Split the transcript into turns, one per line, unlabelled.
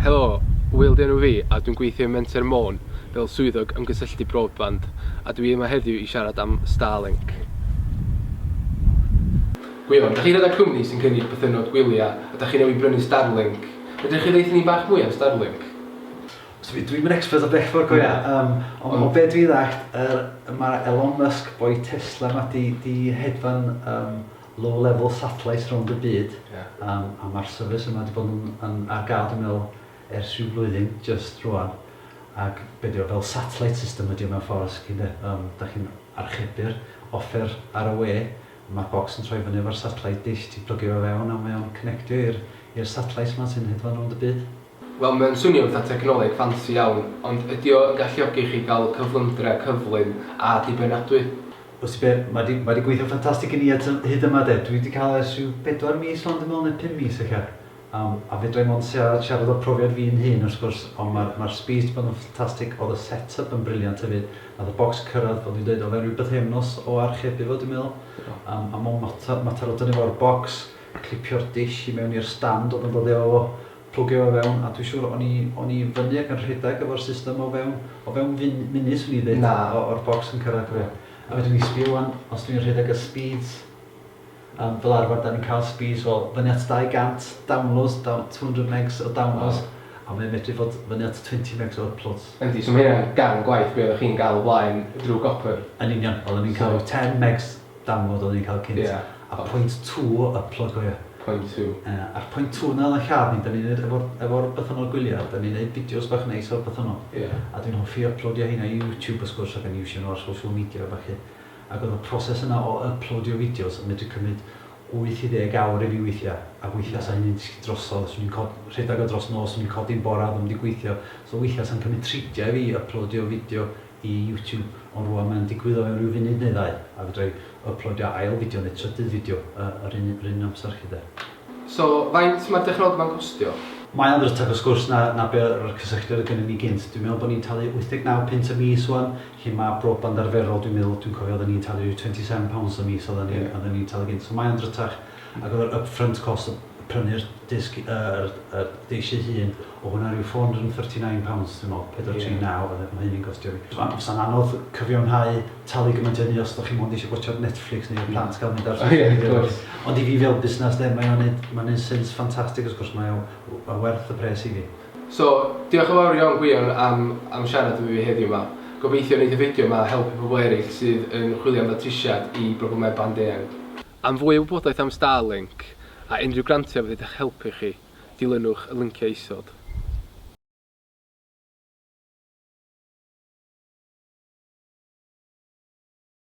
Helo, Wil 'di enw fi a dwi'n gweithio ym Menter Môn fel swyddog ymgysylltu broadband a dwi yma heddiw i siarad am Starlink. Gwion, da chi'n rhedeg cwmni sy'n cynnig bythynod gwyliau a da chi newydd brynu Starlink. Ydych chi ddeithio ni bach mwy am Starlink?
Dwi'n mynd expert o beth ffordd goia, ond o beth dwi'n ddallt, mae Elon Musk boi Tesla yma di hedfan low-level satellites rownd y byd, a mae'r service yma wedi bod ar gael, dwi'n meddwl, ers rhyw blwyddyn, just rwan. Ac beth yw, fel satellite system ydy o mewn ffordd, da chi'n archebu'r offer ar y we, mae'r bocs yn troi fyny efo'r satellite dish, ti'n plygio fe fewn a mae o'n connectio i'r satellites yma sy'n hedfan rownd y byd.
Wel, mae'n swnio fatha technoleg fancy iawn, ond ydy o yn galluogi chi gael cyflymdre, cyflym a dibynadwy?
Wrth i be, mae di gweithio ffantastig i ni hyd yma de. Dwi wedi cael ers rhyw 4 mis ond yn meddwl neu 5 mis eich a fe dwi'n mynd siarad o profiad fi'n hun wrth gwrs, ond mae'r speed wedi bod yn ffantastig, oedd y set-up yn briliant hefyd, a y bocs cyrraedd, fel dwi'n dweud, oedd e'n rhywbeth hemnos o archebu fo, dwi'n meddwl. A mae'n mater o dynnu fo'r bocs, clipio'r dish i mewn i'r stand, oedd yn dod efo plwgio o fewn, a dwi'n siŵr o'n i fyny ac yn rhedeg efo'r system o fewn munud swn i ddweud, o'r bocs yn cyrraedd fe. A wedyn ni sbio wan, os dwi'n rhedeg y speeds, fel arfer, da ni'n cael speeds fel fyny at 200 downloads, 200 megs o downloads, a mae'n medru fod fyny at 20 megs o uploads.
Yndi, so mae hynny'n gan gwaith be oeddech chi'n gael blaen drwy gopr?
Yn union, oeddwn ni'n cael 10 megs download oeddwn ni'n cael cynt, a 0.2 upload go ia.
0.2.
A'r 0.2 yna yn lladd ni, da ni'n neud efo'r bythynol gwyliau, da ni'n neud fideos bach neis o'r bythynol. A dwi'n hoffi uploadio hynna i YouTube, os gwrs, ac yn iwsio nhw ar social media o fachu. Ac oedd y proses yna o uploadio fideos yn medru cymryd 8 i 10 awr i fi weithiau, a weithiau sa'n ni'n disgyn drosodd, os ni'n rhedeg o dros nos, ni'n codi'n bora, ddim wedi gweithio. So weithiau sa'n cymryd 30 i fi uploadio fideo i YouTube, ond rwan mae'n digwydd o ryw funud neu ddau, a fydrai uploadio ail fideo neu trydydd fideo yr un amser chi de.
So, faint mae'r technoleg yma'n costio?
Mae o'n drytach o sgwrs na be'r cysylltiad y gynnu ni gynt. Dwi'n meddwl bod ni'n talu 89 pint y mis wan, lle mae broadband arferol, dwi'n cofio oedden ni'n talu £27 y mis oedden ni'n talu gynt. So mae o'n drytach, ac oedd yr upfront cost prynu'r disg, deisio hun, o hwnna rhyw £439, dwi'n meddwl, 439, oedd hynny'n costio fi. Sa'n anodd cyfiawnhau talu gymaint hynny os ydych chi'n mwyn eisiau gwachio Netflix neu plant gael mynd ar social media. Ond i fi fel busnes, mae'n un sens ffantastig, wrth gwrs, mae'n werth y pres i fi.
So, diolch yn fawr iawn Gwion am siarad efo fi heddiw yma. Gobeithio wneud y fideo yma helpu pobl eraill sydd yn chwilio am ddatrisiad i broblemau band-eang. Am fwy o wybodaeth am Starlink a unrhyw grantiau fydd eich helpu chi, dilynwch y linkiau isod.